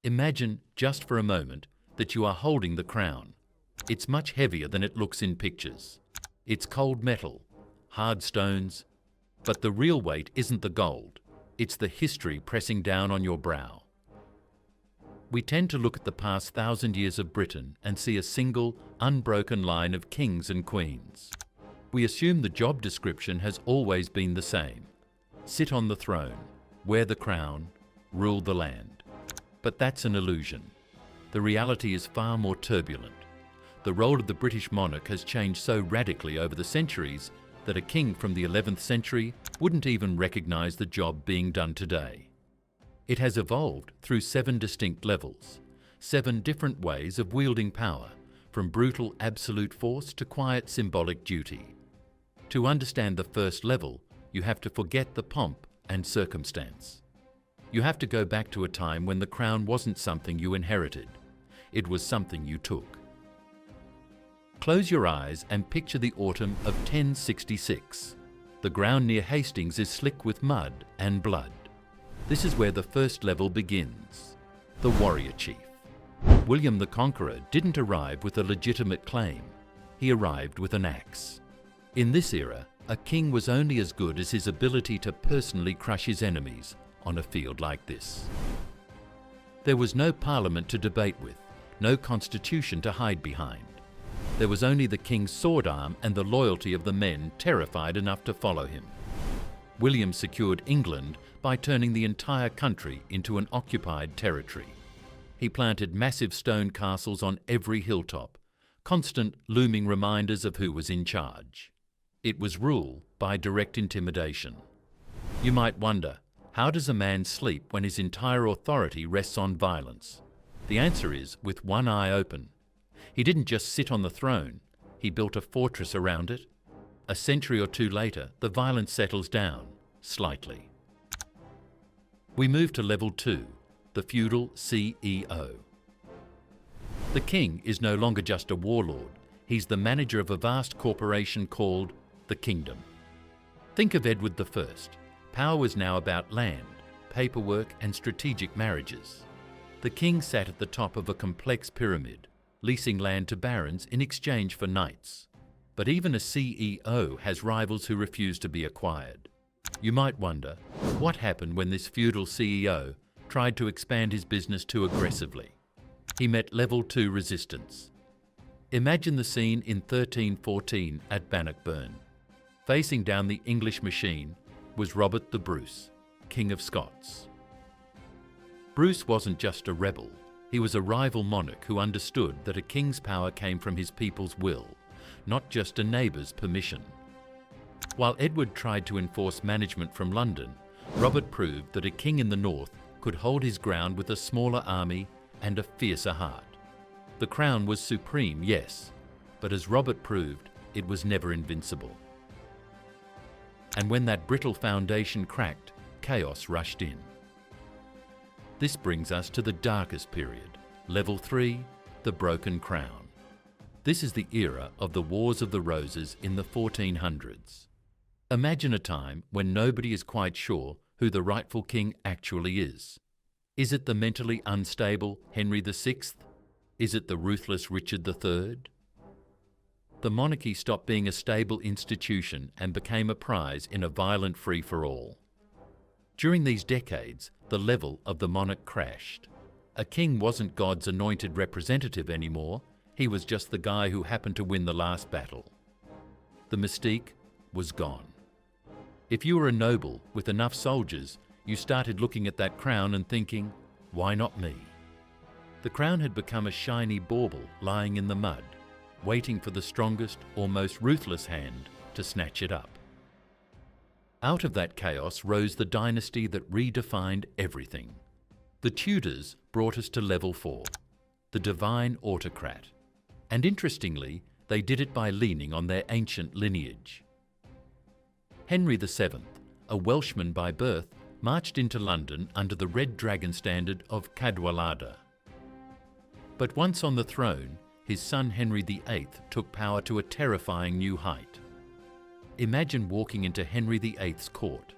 Imagine, just for a moment, that you are holding the crown. It's much heavier than it looks in pictures. It's cold metal, hard stones, but the real weight isn't the gold. It's the history pressing down on your brow. We tend to look at the past 1,000 years of Britain and see a single, unbroken line of kings and queens. We assume the job description has always been the same. Sit on the throne, wear the crown, rule the land. But that's an illusion. The reality is far more turbulent. The role of the British monarch has changed so radically over the centuries that a king from the 11th century wouldn't even recognise the job being done today. It has evolved through 7 distinct levels, 7 different ways of wielding power, from brutal absolute force to quiet symbolic duty. To understand the first level, you have to forget the pomp and circumstance. You have to go back to a time when the crown wasn't something you inherited. It was something you took. Close your eyes and picture the autumn of 1066. The ground near Hastings is slick with mud and blood. This is where the first level begins, the warrior chief. William the Conqueror didn't arrive with a legitimate claim. He arrived with an axe. In this era, a king was only as good as his ability to personally crush his enemies on a field like this. There was no parliament to debate with, no constitution to hide behind. There was only the king's sword arm and the loyalty of the men terrified enough to follow him. William secured England by turning the entire country into an occupied territory. He planted massive stone castles on every hilltop, constant looming reminders of who was in charge. It was rule by direct intimidation. You might wonder, how does a man sleep when his entire authority rests on violence? The answer is with one eye open. He didn't just sit on the throne, he built a fortress around it. A century or two later, the violence settles down, slightly. We move to level 2, the Feudal CEO. The king is no longer just a warlord, he's the manager of a vast corporation called the kingdom. Think of Edward I. Power was now about land, paperwork and strategic marriages. The king sat at the top of a complex pyramid, leasing land to barons in exchange for knights. But even a CEO has rivals who refuse to be acquired. You might wonder, what happened when this feudal CEO tried to expand his business too aggressively? He met level 2 resistance. Imagine the scene in 1314 at Bannockburn. Facing down the English machine was Robert the Bruce, King of Scots. Bruce wasn't just a rebel. He was a rival monarch who understood that a king's power came from his people's will, not just a neighbour's permission. While Edward tried to enforce management from London, Robert proved that a king in the north could hold his ground with a smaller army and a fiercer heart. The crown was supreme, yes, but as Robert proved, it was never invincible. And when that brittle foundation cracked, chaos rushed in. This brings us to the darkest period, level 3, the broken crown. This is the era of the Wars of the Roses in the 1400s. Imagine a time when nobody is quite sure who the rightful king actually is. Is it the mentally unstable Henry VI? Is it the ruthless Richard III? The monarchy stopped being a stable institution and became a prize in a violent free-for-all. During these decades, the level of the monarch crashed. A king wasn't God's anointed representative anymore, he was just the guy who happened to win the last battle. The mystique was gone. If you were a noble with enough soldiers, you started looking at that crown and thinking, why not me? The crown had become a shiny bauble lying in the mud, waiting for the strongest or most ruthless hand to snatch it up. Out of that chaos rose the dynasty that redefined everything. The Tudors brought us to level 4, the divine Autocrat. And interestingly, they did it by leaning on their ancient lineage. Henry VII, a Welshman by birth, marched into London under the Red Dragon standard of Cadwallader. But once on the throne, his son Henry VIII took power to a terrifying new height. Imagine walking into Henry VIII's court.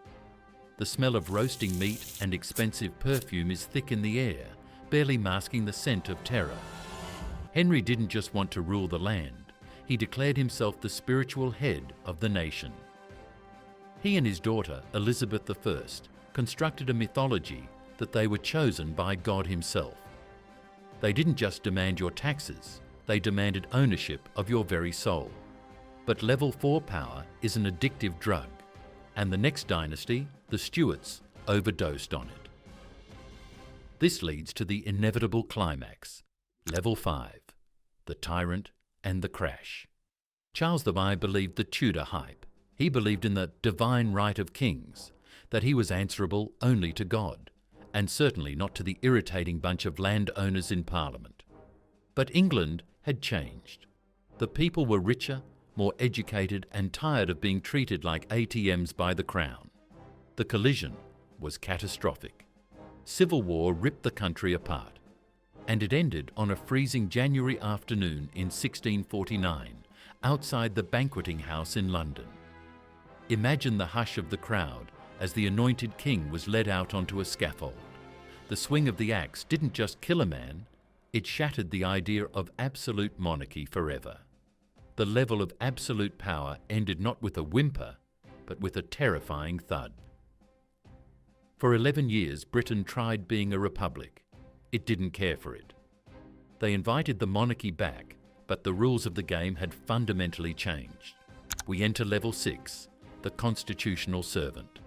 The smell of roasting meat and expensive perfume is thick in the air, barely masking the scent of terror. Henry didn't just want to rule the land, he declared himself the spiritual head of the nation. He and his daughter, Elizabeth I, constructed a mythology that they were chosen by God himself. They didn't just demand your taxes, they demanded ownership of your very soul. But level 4 power is an addictive drug, and the next dynasty, the Stuarts, overdosed on it. This leads to the inevitable climax, level 5, the Tyrant and the Crash. Charles I believed the Tudor hype. He believed in the divine right of kings, that he was answerable only to God, and certainly not to the irritating bunch of landowners in Parliament. But England had changed. The people were richer, more educated, and tired of being treated like ATMs by the Crown. The collision was catastrophic. Civil war ripped the country apart, and it ended on a freezing January afternoon in 1649, outside the banqueting house in London. Imagine the hush of the crowd as the anointed king was led out onto a scaffold. The swing of the axe didn't just kill a man, it shattered the idea of absolute monarchy forever. The level of absolute power ended not with a whimper, but with a terrifying thud. For 11 years, Britain tried being a republic. It didn't care for it. They invited the monarchy back, but the rules of the game had fundamentally changed. We enter level 6, the constitutional servant.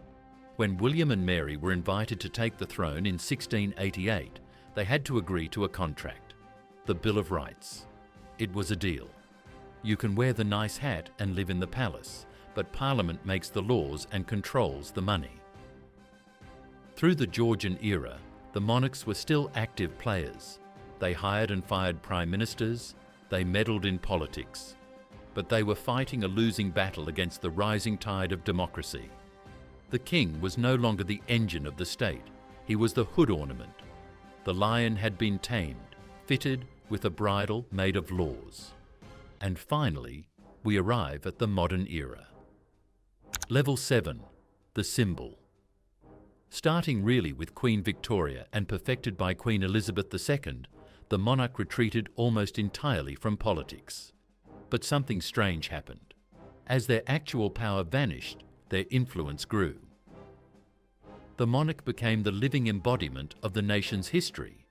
When William and Mary were invited to take the throne in 1688, they had to agree to a contract, the Bill of Rights. It was a deal. You can wear the nice hat and live in the palace, but Parliament makes the laws and controls the money. Through the Georgian era, the monarchs were still active players. They hired and fired prime ministers, they meddled in politics, but they were fighting a losing battle against the rising tide of democracy. The king was no longer the engine of the state, he was the hood ornament. The lion had been tamed, fitted with a bridle made of laws. And finally, we arrive at the modern era. Level 7, the symbol. Starting really with Queen Victoria and perfected by Queen Elizabeth II, the monarch retreated almost entirely from politics. But something strange happened. As their actual power vanished, their influence grew. The monarch became the living embodiment of the nation's history.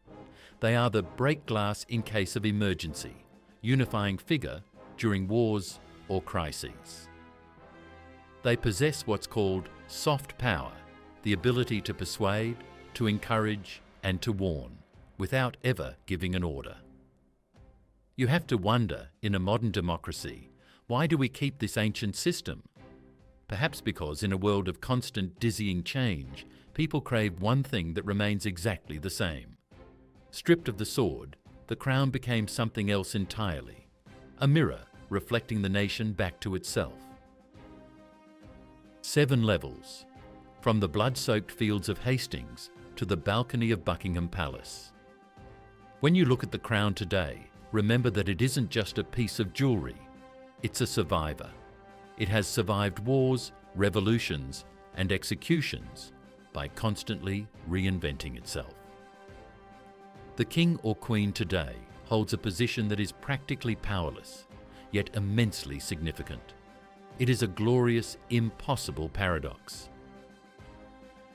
They are the break glass in case of emergency, unifying figure during wars or crises. They possess what's called soft power, the ability to persuade, to encourage, and to warn, without ever giving an order. You have to wonder, in a modern democracy, why do we keep this ancient system? Perhaps because in a world of constant dizzying change, people crave one thing that remains exactly the same. Stripped of the sword, the crown became something else entirely, a mirror reflecting the nation back to itself. 7 levels, from the blood-soaked fields of Hastings to the balcony of Buckingham Palace. When you look at the crown today, remember that it isn't just a piece of jewelry, it's a survivor. It has survived wars, revolutions, and executions by constantly reinventing itself. The king or queen today holds a position that is practically powerless, yet immensely significant. It is a glorious, impossible paradox.